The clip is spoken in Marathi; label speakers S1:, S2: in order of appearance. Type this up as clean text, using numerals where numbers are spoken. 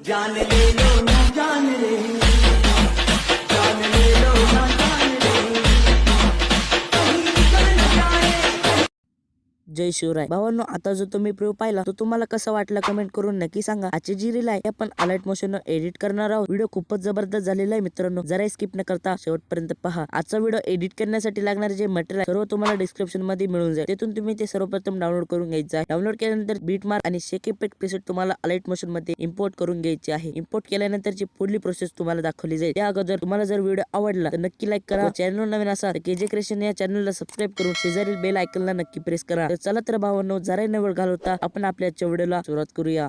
S1: जान ले लो ना जान ले, जान ले लो ना जान ले, कहीं निकल न जाए।
S2: जय शिवराय भावांनो, आता जो तुम्ही प्रिव्ह्यू पाहिला तो तुम्हाला कसा वाटला कमेंट करून नक्की सांगा। आजची जी रील आहे आपण अलर्ट मोशन एडिट करणार आहोत। व्हिडिओ खूपच जबरदस्त झालेला आहे मित्रांनो, जरा स्किप न करता शेवटपर्यंत पहा। आजचा व्हिडिओ एडिट करण्यासाठी लागणारे जे मटेरियल आहे सर्व तुम्हाला डिस्क्रिप्शन मध्ये मिळून जाईल, तिथून तुम्ही ते सर्वप्रथम डाउनलोड करून घ्यायचं आहे। डाउनलोड केल्यानंतर बीट मार्क आणि शेक इफेक्ट प्रीसेट तुम्हाला अलर्ट मोशन मध्ये इम्पोर्ट करून घ्यायचे आहे। इम्पोर्ट केल्यानंतरची पुढली प्रोसेस तुम्हाला दाखवली जाईल। त्या अगोदर तुम्हाला जर व्हिडिओ आवडला तर नक्की लाईक करा, चॅनल नवीन असाल तर केजे क्रिएशन या चॅनलला सबस्क्राईब करून शेजारील बेल आयकॉनला नक्की प्रेस करा। तर चला तर भावांनो, जरा न वेळ घालवता आपण आपल्या आजच्या व्हिडिओला सुरुवात करूया।